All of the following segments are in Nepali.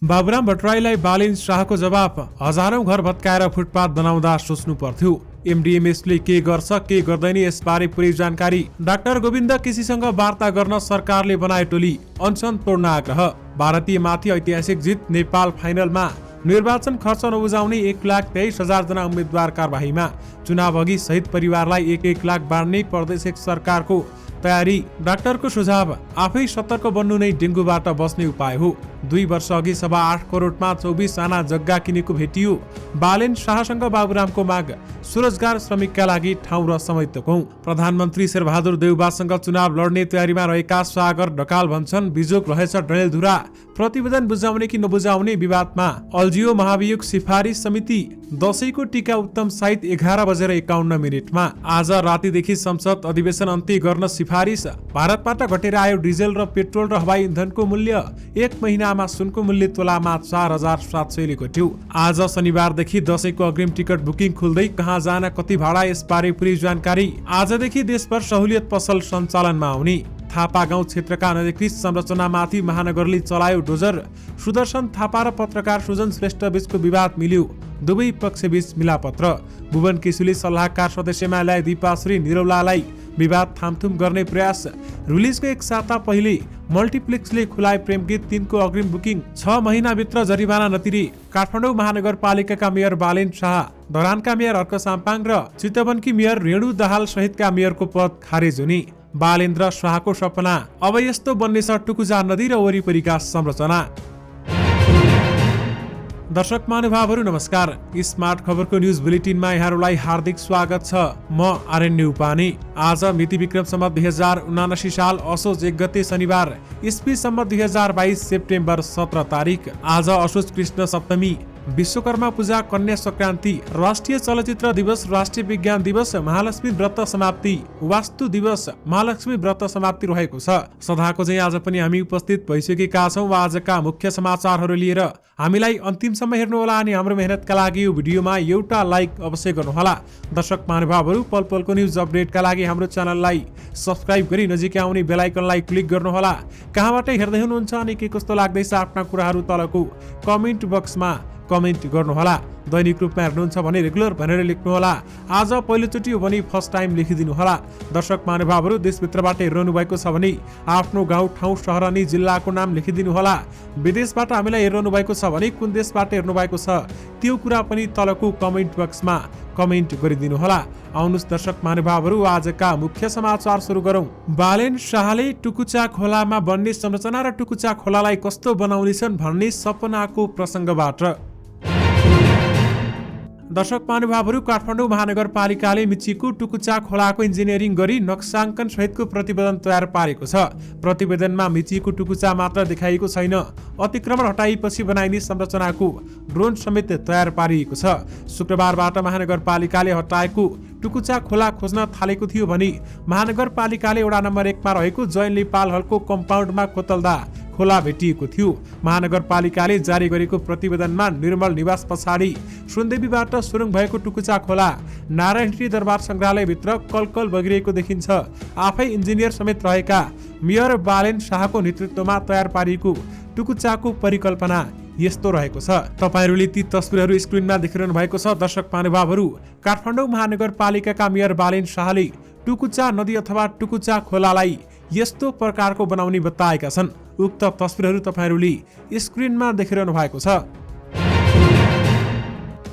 बाबुराम भट्टराईलाई बालिन शाहको जवाफ, हजारौं घर भत्काएर फुटपाथ बनाउँदा सोच्नु पर्थ्यो। एमडिएमएसले के गर्छ के गर्दैन यसबारे पुरै जानकारी। डाक्टर गोविन्द केसीसँग वार्ता गर्न सरकारले बनाए टोली, अनसन तोड्न आग्रह। भारतीयमाथि ऐतिहासिक जित, नेपाल फाइनलमा। निर्वाचन खर्च नबुझाउने 1,23,000 जना उम्मेद्वार कारबाहीमा। चुनाव अघि शहीद परिवारलाई 1 लाख बाँड्ने प्रदेश सरकारको तयारी। डाक्टरको सुझाव, आफै सतर्क बन्नु नै डेङ्गुबाट बस्ने उपाय हो। 2 वर्ष अघि 8.25 करोडमा 24 आना जग्गा किनेको भेटियो। बालेन शाहसँग बाबुरामको माग, स्वरोजगार श्रमिकका लागि ठाउँ र समय तोकौं। प्रधानमन्त्री शेरबहादुर देउबासँग चुनाव लड्ने तयारीमा रहेका सागर ढकाल भन्छन् बिजोग रहेछ डडेलधुरा। प्रतिवेदन बुझाउने कि नबुझाउने विवादमा अल्झियो महाभियोग सिफारिस समिति। दशैंको टीका उत्तम साहित्य 11:51 आज रातिदेखि संसद अधिवेशन अन्त्य गर्न सिफारिस। भारतबाट घटेर आयो डिजेल र पेट्रोल र हवाई इन्धनको मूल्य। 1 महिनामा सुनको मूल्य तोलामा 4,700ले घट्यो। आज शनिबारदेखि दशैंको अग्रिम टिकट बुकिङ खुल्दै, कहाँ जान कति भाडा यसबारे पुरै जानकारी। आजदेखि देशभर सहुलियत पसल सञ्चालनमा आउने। थापा गाउँ क्षेत्रका अनधिकृत संरचनामाथि महानगरले चलायो डोजर। सुदर्शन थापा र पत्रकार सुजन श्रेष्ठ बीचको विवाद मिल्यो, दुवै पक्षबीच मिलापत्र। भुवन केशुले सल्लाहकार सदस्यमा ल्याए दीपाश्री निरौलालाई, विवाद थामथुम गर्ने प्रयास। रिलिजको 1 साता पहिले मल्टिप्लेक्सले खुलाए प्रेम गीत 3 को अग्रिम बुकिङ। 6 महिनाभित्र जरिवाना नतिरे। काठमाडौँ महानगरपालिकाका मेयर बालेन शाह, धरानका मेयर अर्क साम्पाङ र चितवनकी मेयर रेणु दाहाल सहितका मेयरको पद खारेज हुने। बालेन्द्र शाहको सपना, अब यस्तो बन्नेछ टुकुचा नदी र वरिपरिका संरचना। दर्शक महानुभावहरू नमस्कार। स्मार्ट खबरको न्युज बुलेटिनमा यहाँहरूलाई हार्दिक स्वागत छ। म आरण्य उपाने। आज मिति विक्रम सम्वत 2079 साल असोज 1 गते शनिबार, इस्वी सम्वत 2022 सेप्टेम्बर 17 तारिक। आज असोज कृष्ण सप्तमी, विश्वकर्मा पूजा, कन्या संक्रान्ति, राष्ट्रिय चलचित्र दिवस, राष्ट्रिय विज्ञान दिवस, महालक्ष्मी व्रत समाप्ति, वास्तु दिवस, महालक्ष्मी व्रत समाप्ति रहेको छ। सदाको चाहिँ आज पनि हामी उपस्थित भइसकेका छौँ आजका मुख्य समाचारहरू लिएर। हामीलाई अन्तिमसम्म हेर्नुहोला अनि हाम्रो मेहनतका लागि यो भिडियोमा एउटा लाइक अवश्य गर्नुहोला। दर्शक महानुभावहरू, पल पलको न्युज अपडेटका लागि हाम्रो च्यानललाई सब्स्क्राइब गरी नजिकै आउने बेल आइकनलाई क्लिक गर्नुहोला। कहाँबाट हेर्दै हुनुहुन्छ अनि के कस्तो लाग्दैछ आफ्ना कुराहरू तलको कमेन्ट बक्समा कमेन्ट गर्नुहोला। दैनिक रूपमा हेर्नुहुन्छ भने रेगुलर भनेर लेख्नुहोला। आज पहिलोचोटि हो भने फर्स्ट टाइम लेखिदिनुहोला। दर्शक महानुभावहरू, देशभित्रबाट हेरिरहनु भएको छ भने आफ्नो गाउँ ठाउँ सहर अनि जिल्लाको नाम लेखिदिनुहोला। विदेशबाट हामीलाई हेरिरहनु भएको छ भने कुन देशबाट हेर्नु भएको छ त्यो कुरा पनि तलको कमेन्ट बक्समा कमेन्ट गरिदिनुहोला। आउनुहोस् दर्शक महानुभावहरू, आजका मुख्य समाचार सुरु गरौँ। बालेन शाहले टुकुचा खोलामा बन्ने संरचना र टुकुचा खोलालाई कस्तो बनाउनेछन् भन्ने सपनाको प्रसङ्गबाट। दर्शक महानुभावहरू, काठमाडौँ महानगरपालिकाले मिचीको टुकुचा खोलाको इन्जिनियरिङ गरी नक्साङ्कन सहितको प्रतिवेदन तयार पारेको छ। प्रतिवेदनमा मिचीको टुकुचा मात्र देखाइएको छैन, अतिक्रमण हटाइपछि बनाइने संरचनाको ड्रोन समेत तयार पारिएको छ। शुक्रबारबाट महानगरपालिकाले हटाएको टुकुचा खोला खोज्न थालेको थियो भने महानगरपालिकाले वडा नम्बर 1 मा रहेको जैन नेपाल हलको कम्पाउन्डमा खोतल्दा खोला भेटिएको थियो। महानगरपालिकाले जारी गरेको प्रतिवेदनमा निर्मल निवास पछाडि सुनदेवीबाट सुरुङ भएको टुकुचा खोला नारायणी दरबार संग्रहालयभित्र कलकल बगिरहेको देखिन्छ। आफै इन्जिनियर समेत रहेका मेयर बालेन शाहको नेतृत्वमा तयार पारिएको टुकुचाको परिकल्पना यस्तो रहेको छ। तपाईहरूले ती तस्बिरहरू स्क्रिनमा देखिरहनु भएको छ। दर्शक महानुभावहरू, काठमाडौँ महानगरपालिकाका मेयर बालेन शाहले टुकुचा नदी अथवा टुकुचा खोलालाई यस्तो प्रकारको बनाउने बताएका छन्। उक्त तस्बिरहरू तपाईहरूले स्क्रिनमा देखिरहनु भएको छ।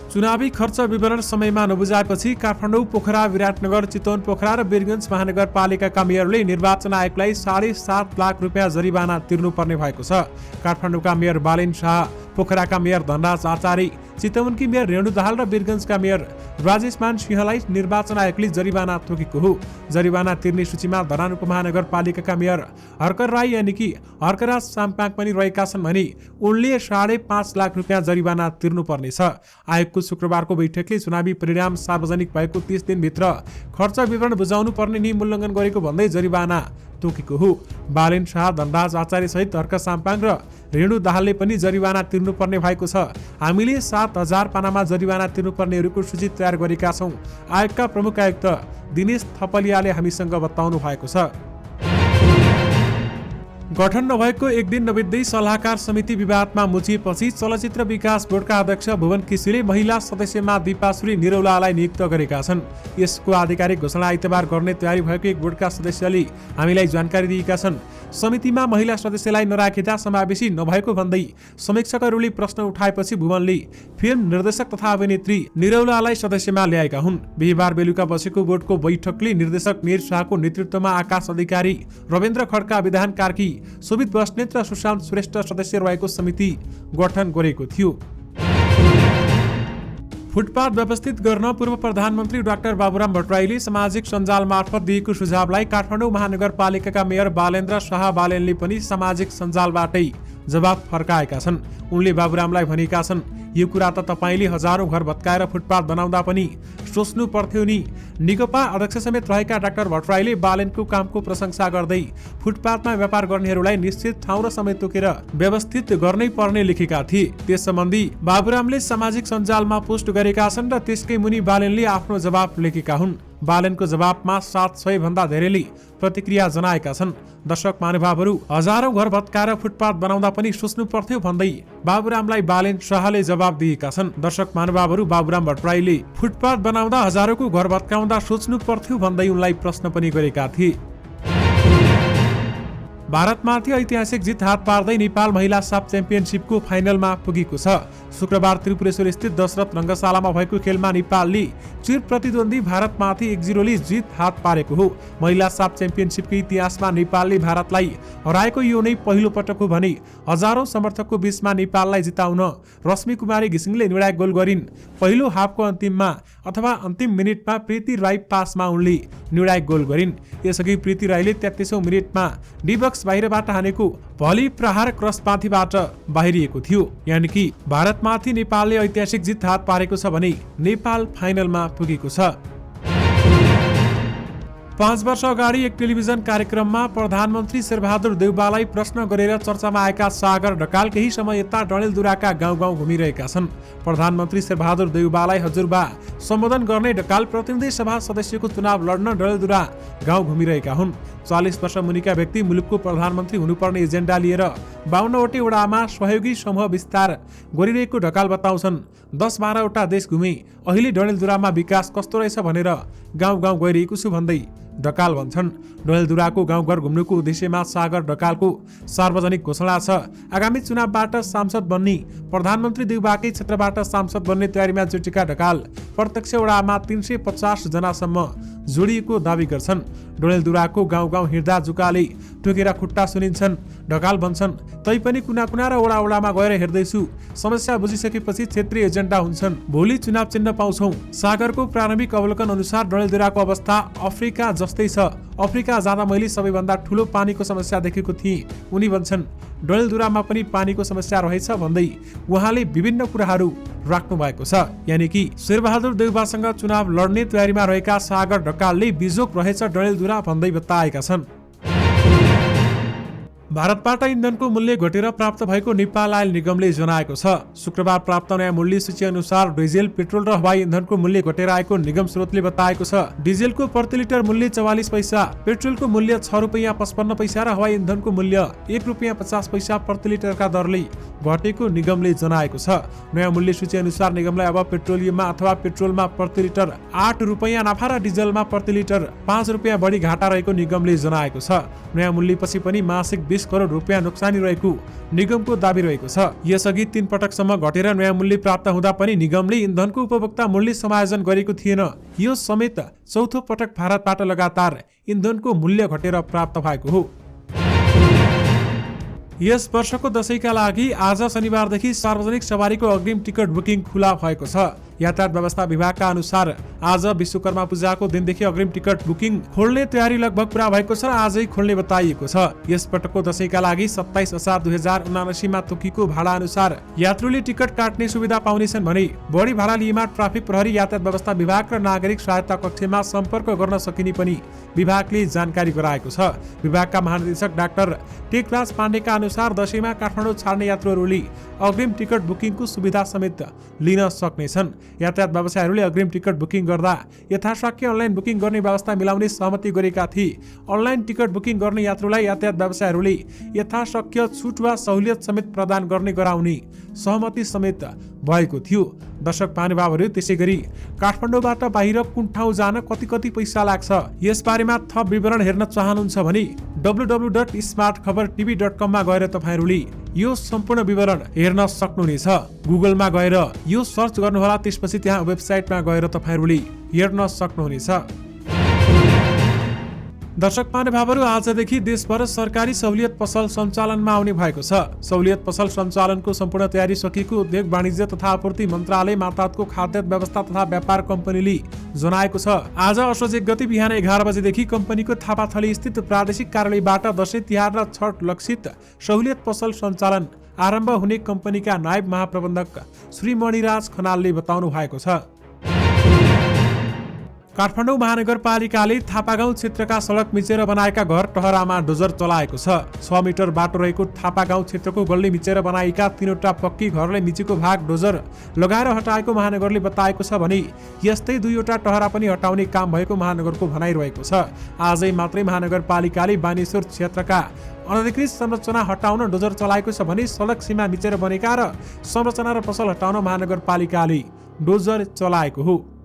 चुनावी खर्च विवरण समयमा नबुझाएपछि काठमाडौँ, पोखरा, विराटनगर, चितवन, पोखरा र वीरगञ्ज महानगरपालिकाका मेयरले निर्वाचन आयोगलाई 7.5 लाख रुपियाँ जरिवाना तिर्नुपर्ने भएको छ। काठमाडौँका मेयर बालेन शाह, पोखराका मेयर धनराज आचार्य, चितवनकी मेयर रेणु दाहाल र वीरगञ्जका मेयर राजेशमान सिंहलाई निर्वाचन आयोगले जरिवाना तोकेको हो। जरिवाना तिर्ने सूचीमा धरान उपमहानगरपालिकाका मेयर हर्कर राई यानि कि हर्कराज साम्पाङ पनि रहेका छन् भने उनले 5.5 लाख रुपियाँ जरिवाना तिर्नुपर्नेछ। आयोगको शुक्रबारको बैठकले चुनावी परिणाम सार्वजनिक भएको 30 दिनभित्र खर्च विवरण बुझाउनु पर्ने नियम उल्लङ्घन गरेको भन्दै जरिवाना तोकेको हो। बालेन शाह, धनराज आचार्य सहित हर्क साम्पाङ र रेणु दाहालले पनि जरिवाना तिर्नुपर्ने भएको छ। हामीले 7,000 पानामा जरिवाना तिर्नुपर्नेहरूको सूची तयार गरेका छौँ, आयोगका प्रमुख आयुक्त दिनेश थपलियाले हामीसँग बताउनु भएको छ। गठन नभएको एक दिन नबित्दै सल्लाहकार समिति विवादमा मुछिएपछि चलचित्र विकास बोर्डका अध्यक्ष भुवन केसीले महिला सदस्यमा दीपाश्री निरौलालाई नियुक्त गरेका छन्। यसको आधिकारिक घोषणा आइतबार गर्ने तयारी भएको एक बोर्डका सदस्यले हामीलाई जानकारी दिएका छन्। समितिमा महिला सदस्यलाई नराखिँदा समावेशी नभएको भन्दै समीक्षकहरूले प्रश्न उठाएपछि भुवनले फिल्म निर्देशक तथा अभिनेत्री निरौलालाई सदस्यमा ल्याएका हुन्। बिहिबार बेलुका बसेको बोर्डको बैठकले निर्देशक निर शाहको नेतृत्वमा आकाश अधिकारी, रविन्द्र खड्का, विधान कार्की, सुबित बस्नेत र सुशान्त श्रेष्ठ सदस्य रहेको समिति गठन गरेको थियो। फुटपाथ व्यवस्थित गर्न पूर्व प्रधानमन्त्री डाक्टर बाबुराम भट्टराईले सामाजिक सञ्जाल मार्फत दिएको सुझावलाई काठमाडौँ महानगरपालिकाका मेयर बालेन्द्र शाह बालेनले पनि सामाजिक सञ्जालबाटै जवाब फर्काएका छन्। उनले बाबुरामलाई भनेका छन्, यो कुरा त तपाईले हजारौं घर भत्काएर फुटपाथ बनाउँदा पनि सोच्नु पर्थ्यो नि। नेकपा अध्यक्ष समेत रहेका डाक्टर भट्टराईले बालेनको कामको प्रशंसा गर्दै फुटपाथमा व्यापार गर्नेहरूलाई निश्चित ठाउँ र समय तोकेर व्यवस्थित गर्नै पर्ने लेखेका थिए। त्यस सम्बन्धी बाबुरामले सामाजिक सञ्जालमा पोस्ट गरेका छन् र त्यसकै मुनि बालेनले आफ्नो जवाब लेखेका हुन्। बालेनको जवाबमा 700 भन्दा धेरैले प्रतिक्रिया जनाएका छन्। दर्शक महानुभावहरू, हजारौं घर भत्काएर फुटपाथ बनाउँदा पनि सोच्नु पर्थ्यो भन्दै बाबुरामलाई बालेन शाहले जवाब दिएका छन्। दर्शक महानुभावहरू, बाबुराम भट्टराईले फुटपाथ बनाउँदा हजारौंको घर भत्काउँदा सोच्नु पर्थ्यो भन्दै उनलाई प्रश्न पनि गरेका थिए। भारतमाथि ऐतिहासिक जित हात पार्दै नेपाल महिला साप च्याम्पियनसिपको फाइनलमा पुगेको छ। शुक्रबार त्रिपुरेश्वर स्थित दशरथ रङ्गशालामा भएको खेलमा नेपालले चिर प्रतिद्वन्दी भारतमाथि 1-0 जित हात पारेको हो। महिला साप च्याम्पियनसिपको इतिहासमा नेपालले भारतलाई हराएको यो नै पहिलो पटक हो भने हजारौं समर्थकको बीचमा नेपाललाई जिताउन रश्मि कुमारी घिसिङले निर्णायक गोल गरिन्। पहिलो हाफको अन्तिममा अथवा अन्तिम मिनेटमा प्रीति राई पासमा उनले निर्णायक गोल गरिन्। यसअघि प्रीति राईले 33औं मिनेटमा डिबक्स बाहिरबाट हानेको भली प्रहार क्रसमाथिबाट बाहिरिएको थियो। यानि कि भारतमाथि नेपालले ऐतिहासिक जित हात पारेको छ भने नेपाल फाइनलमा पुगेको छ। 5 वर्ष अगाडि एक टेलिभिजन कार्यक्रममा प्रधानमन्त्री शेरबहादुर देउवालाई प्रश्न गरेर चर्चामा आएका सागर ढकाल केही समय यता डडेलधुराका गाउँ घुमिरहेका छन्। प्रधानमन्त्री शेरबहादुर देउवालाई हजुरबा सम्बोधन गर्ने ढकाल प्रतिनिधि सभा सदस्यको चुनाव लड्न डडेलधुरा गाउँ घुमिरहेका हुन्। 40 वर्ष मुनिका व्यक्ति मुलुकको प्रधानमन्त्री हुनुपर्ने एजेन्डा लिएर 52वटै वडामा सहयोगी समूह विस्तार गरिरहेको ढकाल बताउँछन्। 10-12 वटा देश घुमे, अहिले डडेलधुरामा विकास कस्तो रहेछ भनेर गाउँ गइरहेको छु भन्दै ढकाल भन्छन्। डडेलधुराको गाउँघर घुम्नुको उद्देश्यमा सागर ढकालको सार्वजनिक घोषणा छ। आगामी चुनावबाट सांसद बन्ने, प्रधानमन्त्री देउवाकै क्षेत्रबाट सांसद बन्ने तयारीमा जुटेका ढकाल प्रत्यक्ष वडामा 350 जनासम्म जोडिएको दावी गर्छन्। डडेलधुराको गाउँ हिँड्दा जुकाले टोकेर खुट्टा सुनिन्छन्। ढकाल भन्छन्, तैपनि कुना र वडामा गएर हेर्दैछु, समस्या बुझिसकेपछि क्षेत्रीय एजेन्डा हुन्छन्, भोलि चुनाव चिन्ह पाउँछौं। सागरको प्रारम्भिक अवलोकन अनुसार डडेलधुराको अवस्था अफ्रिका जस्तै छ। अफ्रिका जाँदा मैले सबैभन्दा ठूलो पानीको समस्या देखेको थिएँ। उनी भन्छन्, डडेलधुरामा पनि पानीको समस्या रहेछ भन्दै उहाँले विभिन्न कुराहरू राख्नु भएको छ। यानि कि शेरबहादुर देउवासँग चुनाव लड्ने तयारीमा रहेका सागर ढकालले बिजोक रहेछ डडेलधुरा भन्दै बताएका छन्। भारतबाट इन्धनको मूल्य घटेर प्राप्त भएको नेपाल आयल निगमले जनाएको छ। शुक्रबार प्राप्त नयाँ मूल्य सूची अनुसार डिजेल, पेट्रोल र हवाई इन्धनको मूल्य घटेर आएको निगम स्रोतले बताएको छ। डिजेलको प्रति लिटर मूल्य 44 पैसा, पेट्रोलको मूल्य 6 रुपैयाँ 55 पैसा र हवाई इन्धनको मूल्य 1 रुपैयाँ 50 पैसा प्रति लिटरका दरले घटेको निगमले जनाएको छ। नयाँ मूल्य सूची अनुसार निगमलाई अब पेट्रोलियममा अथवा पेट्रोलमा प्रति लिटर 8 रुपैयाँ नाफा र डिजलमा प्रति लिटर 5 रुपैयाँ बढी घाटा रहेको निगमले जनाएको छ। नयाँ मूल्यपछि पनि मासिक 20 करोड रुपैयाँ नोक्सानी रहेको निगमको दाबी रहेको छ। यसअघि 3 पटकसम्म घटेर नयाँ मूल्य प्राप्त हुँदा पनि निगमले इन्धनको उपभोक्ता मूल्य समायोजन गरेको थिएन। यो समेत चौथो पटक भारतबाट लगातार इन्धनको मूल्य घटेर प्राप्त भएको हो। यस वर्षको दशैंका लागि आज शनिबारदेखि सार्वजनिक सवारीको अग्रिम टिकट बुकिङ खुला भएको छ। यातायात व्यवस्था विभागका अनुसार आज विश्वकर्मा पूजाको दिनदेखि अग्रिम टिकट बुकिङ खोल्ने तयारी लगभग पूरा भएको छ र आजै खोल्ने बताइएको छ। यस पटकको दशैंका लागि 27 असार 2079 मा तोकिएको भाडा अनुसार यात्रुले टिकट काट्ने सुविधा पाउनेछन् भने बढी भाडा लिएमा ट्राफिक प्रहरी, यातायात व्यवस्था विभाग र नागरिक सहायता कक्षमा सम्पर्क गर्न सकिने पनि विभागले जानकारी गराएको छ। विभागका महानिर्देशक डाक्टर टेकराज पाण्डेका अनुसार दशैंमा काठमाडौँ छाड्ने यात्रुहरूले अग्रिम टिकट बुकिङको सुविधा समेत लिन सक्नेछन्। यातायात व्यवसायीहरूले अग्रिम टिकट बुकिङ गर्दा यथाशक्य अनलाइन बुकिङ गर्ने व्यवस्था मिलाउने सहमति गरेका थिए। अनलाइन टिकट बुकिङ गर्ने यात्रुलाई यातायात व्यवसायीहरूले यथाशक्य छुट वा सहुलियत समेत प्रदान गर्ने गराउने सहमति समेत भएको थियो। दर्शक महानुभावहरू, त्यसै गरी काठमाडौँबाट बाहिर कुन ठाउँ जान कति पैसा लाग्छ यसबारेमा थप विवरण हेर्न चाहनुहुन्छ भने www.smartkhabartv.com मा गएर तपाईहरूले यो सम्पूर्ण विवरण हेर्न सक्नुहुनेछ। गुगलमा गएर यो सर्च गर्नुहोला, त्यसपछि त्यहाँ वेबसाइटमा गएर तपाईहरूले हेर्न सक्नुहुनेछ। दर्शक महानुभावहरू, आजदेखि देशभर सरकारी सहुलियत पसल सञ्चालनमा आउने भएको छ। सहुलियत पसल सञ्चालनको सम्पूर्ण तयारी सकिएको उद्योग वाणिज्य तथा आपूर्ति मन्त्रालय मार्फतको खाद्य व्यवस्था तथा व्यापार कम्पनीले जनाएको छ। आज असोज 1 गते बिहान 11 बजेदेखि कम्पनीको थापाथली स्थित प्रादेशिक कार्यालयबाट दशैं तिहार र छठ लक्षित सहुलियत पसल सञ्चालन आरम्भ हुने कम्पनीका नायब महाप्रबन्धक श्री मणिराज खनालले बताउनु भएको छ। काठमाडौँ महानगरपालिकाले थापागाउँ क्षेत्रका सडक मिचेर बनाएका घर टहरामा डोजर चलाएको छ। 6 मिटर बाटो रहेको थापागाउँ क्षेत्रको गल्ली मिचेर बनाएका 3वटा पक्की घरले मिचेको भाग डोजर लगाएर हटाएको महानगरले बताएको छ भने यस्तै 2वटा टहरा पनि हटाउने काम भएको महानगरको भनाइरहेको छ। आजै मात्रै महानगरपालिकाले बानेश्वर क्षेत्रका अनधिकृत संरचना हटाउन डोजर चलाएको छ भने सडक सीमा मिचेर बनेका र संरचना र पसल हटाउन महानगरपालिकाले डोजर चलाएको हो।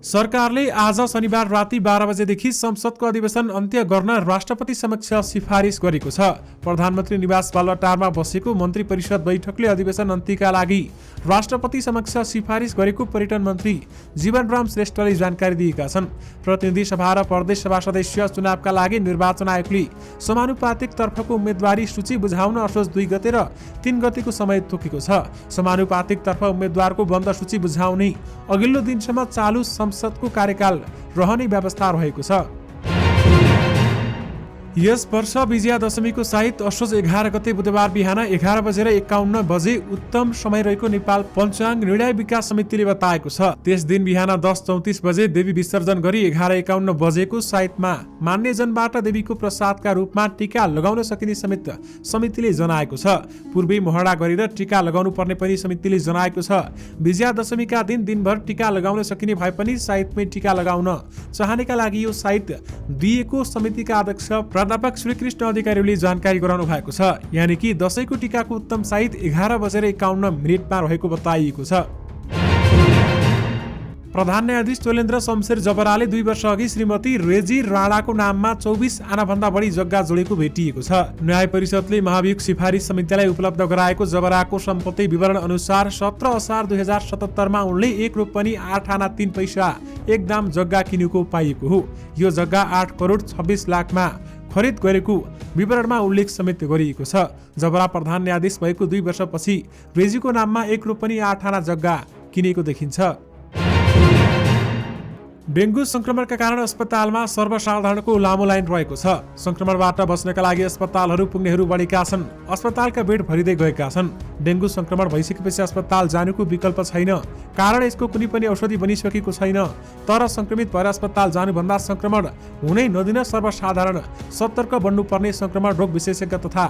सरकारले आज शनिबार राति 12 बजेदेखि संसदको अधिवेशन अन्त्य गर्न राष्ट्रपति समक्ष सिफारिस गरेको छ। प्रधानमन्त्री निवास बालुवाटारमा बसेको मन्त्री परिषद बैठकले अधिवेशन अन्त्यका लागि राष्ट्रपति समक्ष सिफारिस गरेको पर्यटन मन्त्री जीवनराम श्रेष्ठले जानकारी दिएका छन्। प्रतिनिधि सभा र प्रदेश सभा सदस्य चुनावका लागि निर्वाचन आयोगले समानुपातिक तर्फको उम्मेदवारी सूची बुझाउन असोज 2 गते र 3 गतेको समय तोकेको छ। समानुपातिक तर्फ उम्मेदवारको बन्द सूची बुझाउने अघिल्लो दिनसम्म चालु संसदको कार्यकाल रहने व्यवस्था रहेको छ। यस वर्ष विजयादशमीको साहित्य असोज 11 गते बुधबार बिहान 11:51 बजे उत्तम समय रहेको नेपाल पञ्चाङ्ग निर्णय विकास समितिले बताएको छ। त्यस दिन बिहान 10:34 बजे देवी विसर्जन गरी 11:51 बजेको साहित्यमा मान्यजनबाट देवीको प्रसादका रूपमा टीका लगाउन सकिने समेत समितिले जनाएको छ। पूर्वी मोहडा गरेर टीका लगाउनु पर्ने पनि समितिले जनाएको छ। विजयादशमीका दिन दिनभर टीका लगाउन सकिने भए पनि साहित्यमै टीका लगाउन चाहनेका लागि यो साहित्य दिएको समितिका अध्यक्ष प्राध्यापक श्रीकृष्ण अधिकारीले जानकारी गराउनु भएको छ। यानि कि दशैंको टीकाको उत्तम साहित्य 11:51 रहेको बताइएको छ। प्रधान न्यायाधीश चोलेन्द्र शमशेर जबराले 2 वर्ष अघि श्रीमती रेजी राणाको नाममा 24 आनाभन्दा बढी जग्गा जोडेको भेटिएको छ। न्याय परिषदले महाभियोग सिफारिस समितिलाई उपलब्ध गराएको जबराको सम्पत्ति विवरण अनुसार 17 असार 2077 मा उनले 1 रुपैयाँ 8 आना 3 पैसा एक दाम जग्गा किनेको पाइएको हो। यो जग्गा 8 करोड 26 लाखमा खरिद गरेको विवरणमा उल्लेख समेत गरिएको छ। जबरा प्रधान न्यायाधीश भएको 2 वर्षपछि रेजीको नाममा 1 रुपैयाँ 8 आना जग्गा किनेको देखिन्छ। डेंगू संक्रमणका कारण अस्पतालमा सर्वसाधारणको लामो लाइन रहेको छ। संक्रमणबाट बच्नका लागि अस्पतालहरू पुग्नेहरू बढेका छन्। अस्पतालका बेड भरिँदै गएका छन्। डेंगू संक्रमण भइसकेपछि अस्पताल जानुको विकल्प छैन, कारण यसको कुनै पनि औषधि बनिसकेको छैन। तर संक्रमित भएर अस्पताल जानुभन्दा संक्रमण हुनै नदिन सर्वसाधारण सतर्क बन्नुपर्ने संक्रमण रोग विशेषज्ञ तथा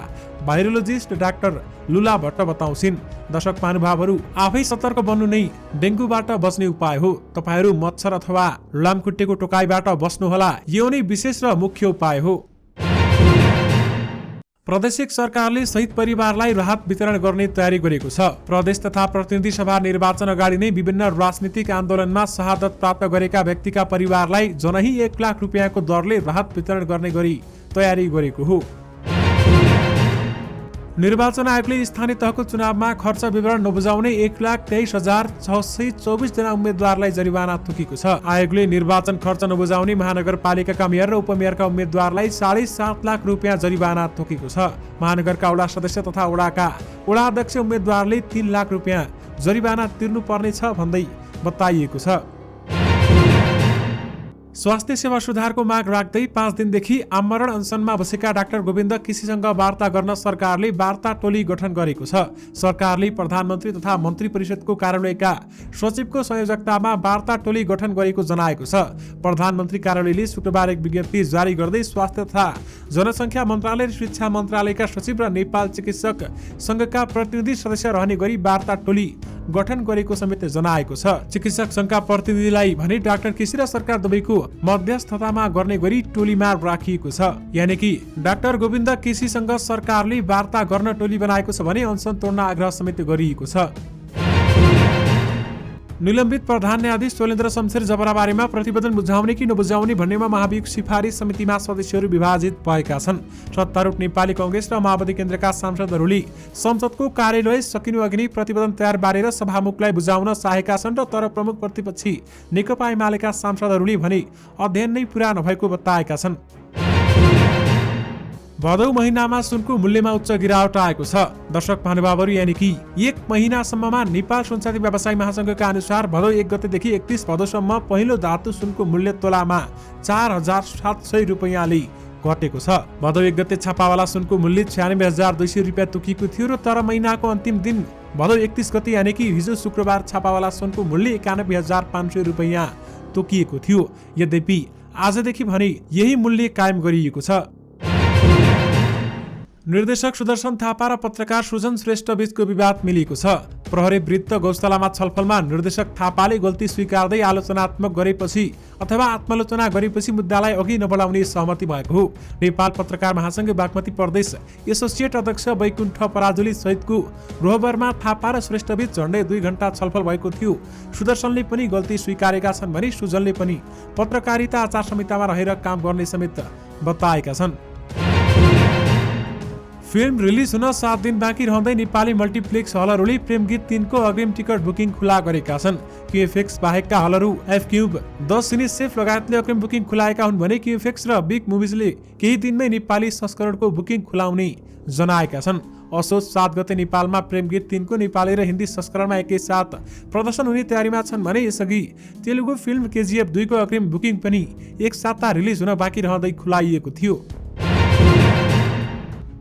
भाइरोलोजिस्ट डाक्टर लुला भट्ट बताउँछिन्। दर्शक महानुभावहरू, आफै सतर्क बन्नु नै डेंगूबाट बच्ने उपाय हो। तपाईहरू मच्छर अथवा लामखुट्टेको टोकाइबाट बस्नुहोला, यो नै विशेष र मुख्य उपाय हो। प्रदेशिक सरकारले शहीद परिवारलाई राहत वितरण गर्ने तयारी गरेको छ। प्रदेश तथा प्रतिनिधि सभा निर्वाचन अगाडि नै विभिन्न राजनीतिक आन्दोलनमा शहादत प्राप्त गरेका व्यक्तिका परिवारलाई जनही 1 लाख रुपियाँको दरले राहत वितरण गर्ने गरी तयारी गरेको हो। निर्वाचन आयोगले स्थानीय तहको चुनावमा खर्च विवरण नबुझाउने 1,23,624 जना उम्मेद्वारलाई जरिवाना तोकेको छ। आयोगले निर्वाचन खर्च नबुझाउने महानगरपालिकाका मेयर र उपमेयरका उम्मेद्वारलाई 7.5 लाख रुपियाँ जरिवाना तोकेको छ। महानगरका वडा सदस्य तथा वडाका वडा अध्यक्ष उम्मेद्वारले 3 लाख रुपियाँ जरिवाना तिर्नुपर्नेछ भन्दै बताइएको छ। स्वास्थ्य सेवा सुधारको माग राख्दै 5 दिनदेखि आमरण अनसनमा बसेका डाक्टर गोविन्द केसीसँग वार्ता गर्न सरकारले वार्ता टोली गठन गरेको छ। सरकारले प्रधानमन्त्री तथा मन्त्री परिषदको कार्यालयका सचिवको संयोजकतामा वार्ता टोली गठन गरेको जनाएको छ। प्रधानमन्त्री कार्यालयले शुक्रबार एक विज्ञप्ति जारी गर्दै स्वास्थ्य तथा जनसङ्ख्या मन्त्रालय र शिक्षा मन्त्रालयका सचिव र नेपाल चिकित्सक संघका प्रतिनिधि सदस्य रहने गरी वार्ता टोली गठन गरेको समेत जनाएको छ। चिकित्सक संघका प्रतिनिधिलाई भने डाक्टर केसी र सरकार दुवैको मध्यस्थतामा गर्ने गरी टोलीमा राखिएको छ। यानि कि डाक्टर गोविन्द केसीसँग सरकारले वार्ता गर्न टोली बनाएको छ भने अनसन तोड्न आग्रह समेत गरिएको छ। निलम्बित प्रधान न्यायाधीश शैलेन्द्र शमशेर जबराबारेमा प्रतिवेदन बुझाउने कि नबुझाउने भन्नेमा महाभियोग सिफारिस समितिमा सदस्यहरू विभाजित भएका छन्। सत्तारूढ नेपाली कांग्रेस र माओवादी केन्द्रका सांसदहरूले संसदको कार्यालय सकिनु अघि नै प्रतिवेदन तयार पारेर सभामुखलाई बुझाउन चाहेका छन् र तर प्रमुख प्रतिपक्षी नेकपा एमालेका सांसदहरूले भने अध्ययन नै पूरा नभएको बताएका छन्। भदौ महिनामा सुनको मूल्यमा उच्च गिरावट आएको छ। दर्शक महानुभावहरू, यानि कि 1 महिनासम्ममा नेपाल सुनचाँदी व्यवसायी महासंघका अनुसार भदौ 1 गतेदेखि 31 भदौसम्म पहिलो धातु सुनको मूल्य तोलामा 4700 रुपैयाँले घटेको छ। भदौ 1 गते छापावाला सुनको मूल्य 96200 रुपैयाँ तोकिएको थियो र तर महिनाको अन्तिम दिन भदौ 31 गते यानि कि हिजो शुक्रबार छापावाला सुनको मूल्य 91500 रुपैयाँ तोकिएको थियो। यद्यपि आजदेखि भने यही मूल्य कायम गरिएको छ। निर्देशक सुदर्शन थापा र पत्रकार सुजन श्रेष्ठ बीचको विवाद मिलेको छ। प्रहरी वृत्त गौशालामा छलफलमा निर्देशक थापाले गल्ती स्वीकार्दै आलोचनात्मक गरेपछि अथवा आत्मालोचना गरेपछि मुद्दालाई अघि नबढाउने सहमति भएको हो। नेपाल पत्रकार महासंघ बागमती प्रदेश एसोसिएट अध्यक्ष वैकुण्ठ पराजुली सहितको रोहबरमा थापा र श्रेष्ठ बीच झण्डै 2 घण्टा छलफल भएको थियो। सुदर्शनले पनि गल्ती स्वीकारेका छन् भने सुजनले पनि पत्रकारिता आचार संहितामा रहेर काम गर्ने समेत बताएका छन्। फिल्म रिलिज हुन 7 दिन बाँकी रहँदै नेपाली मल्टिप्लेक्स हलहरूले प्रेमगीत 3 को अग्रिम टिकट बुकिङ खुला गरेका छन्। क्युएफएक्स बाहेकका हलहरू एफ क्यूब, 10 सिनेसेफ लगायतले अग्रिम बुकिङ खुलाएका हुन् भने क्युएफएक्स र बिग मुभिजले केही दिनमै नेपाली संस्करणको बुकिङ खुलाउने जनाएका छन्। असोज 7 गते नेपालमा प्रेमगीत 3 को नेपाली र हिन्दी संस्करणमा एकैसाथ प्रदर्शन हुने तयारीमा छन् भने यसअघि तेलुगु फिल्म केजीएफ 2 को अग्रिम बुकिङ पनि एक साता रिलिज हुन बाँकी रहँदै खुलाइएको थियो।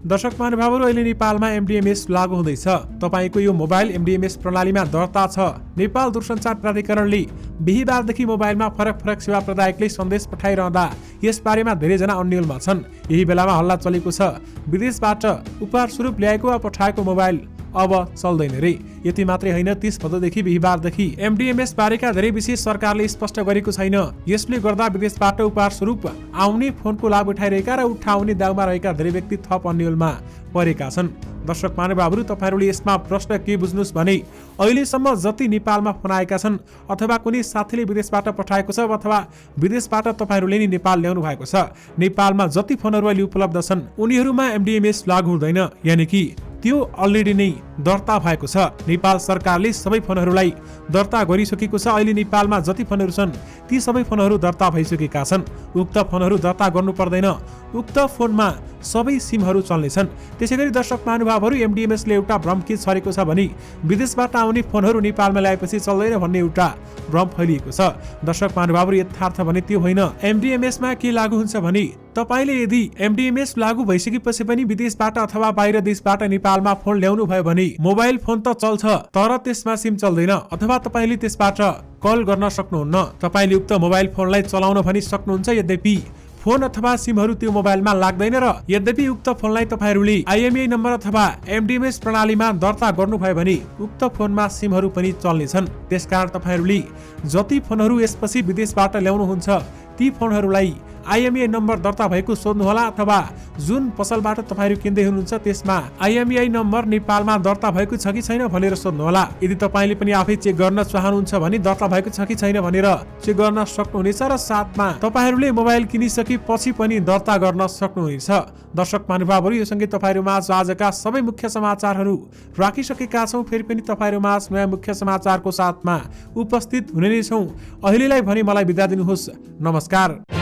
दर्शक महानुभावहरू, अहिले नेपालमा एमडीएमएस लागू हुँदैछ। तपाईको यो मोबाइल एमडीएमएस प्रणालीमा दर्ता छ। नेपाल दूरसञ्चार प्राधिकरणले बिहीबारदेखि मोबाइलमा फरक फरक सेवा प्रदायकले सन्देश पठाइरहँदा यसबारेमा धेरैजना अन्यलमा छन्। यही बेलामा हल्ला चलेको छ विदेशबाट उपहार स्वरूप ल्याएको वा पठाएको मोबाइल अब चल्दैन रे। यति मात्रै होइन, 30 भदौदेखि बिहीबारदेखि एमडीएमएस बारेका धेरै विषय सरकारले स्पष्ट गरेको छैन। यसले गर्दा विदेशबाट उपहार स्वरूप आउने फोनको लाभ उठाइरहेका र उठाउने दाउमा रहेका धेरै व्यक्ति थप अन्यलमा परेका छन्। दर्शक महानुभावहरू, तपाईहरूले यसमा प्रश्न के बुझ्नुस् भने अहिलेसम्म जति नेपालमा फोन आएका छन् अथवा कुनै साथीले विदेशबाट पठाएको छ अथवा विदेशबाट तपाईहरूले नै नेपाल ल्याउनु भएको छ, नेपालमा जति फोनहरू अहिले उपलब्ध छन् उनीहरूमा एमडीएमएस लागू हुँदैन। यानि कि त्यो अलरेडी नै दर्ता भएको छ। नेपाल सरकारले सबै फोनहरूलाई दर्ता गरिसकेको छ। अहिले नेपालमा जति फोनहरू छन् ती सबै फोनहरू दर्ता भइसकेका छन्। उक्त फोनहरू दर्ता गर्नु पर्दैन। उक्त फोनमा सबै सिमहरू चल्नेछन्। त्यसैगरी दर्शक महानुभावहरू, एमडीएमएसले एउटा भ्रम के छरेको छ भने विदेशबाट आउने फोनहरू नेपालमा ल्याएपछि चल्दैन भन्ने एउटा भ्रम फैलिएको छ। दर्शक महानुभावहरू, यथार्थ भने त्यो होइन। एमडीएमएसमा के लागू हुन्छ भने तपाईले यदि एमडीएमएस लागू भइसकेपछि पनि विदेशबाट अथवा बाहिर देशबाट नेपालमा फोन ल्याउनु भयो भने मोबाइल फोन त चल्छ तर त्यसमा सिम चल्दैन अथवा तपाईले त्यसबाट कल गर्न सक्नुहुन्न। तपाईले उक्त मोबाइल फोनलाई चलाउन पनि सक्नुहुन्छ, यद्यपि फोन अथवा सिमहरू त्यो मोबाइलमा लाग्दैन र यद्यपि उक्त फोनलाई तपाईहरूले आईएमईआई नम्बर अथवा एमडीएमएस प्रणालीमा दर्ता गर्नुभयो भने उक्त फोनमा सिमहरू पनि चल्नेछन्। त्यसकारण तपाईहरूले जति फोनहरू यसपछि विदेशबाट ल्याउनुहुन्छ ती फोनहरूलाई आईएमईआई नम्बर दर्ता भएको सोध्नुहोला अथवा जुन पसलबाट तपाईहरू किन्दै हुनुहुन्छ त्यसमा आईएमईआई नम्बर नेपालमा दर्ता भएको छ कि छैन भनेर सोध्नुहोला। यदि तपाईले पनि आफै चेक गर्न चाहनुहुन्छ भने दर्ता भएको छ कि छैन भनेर चेक गर्न सक्नुहुनेछ र साथमा तपाईहरूले मोबाइल किनिसकेपछि पनि दर्ता गर्न सक्नुहुनेछ। दर्शक महानुभावहरू, यो सँगै तपाईहरूमा आजका सबै मुख्य समाचारहरू राखिसकेका छौं। फेरि पनि तपाईहरूमा नयाँ मुख्य समाचारको साथमा उपस्थित हुने नै छौं। अहिलेलाई भने मलाई बिदा दिनुहोस्। नमस्कार।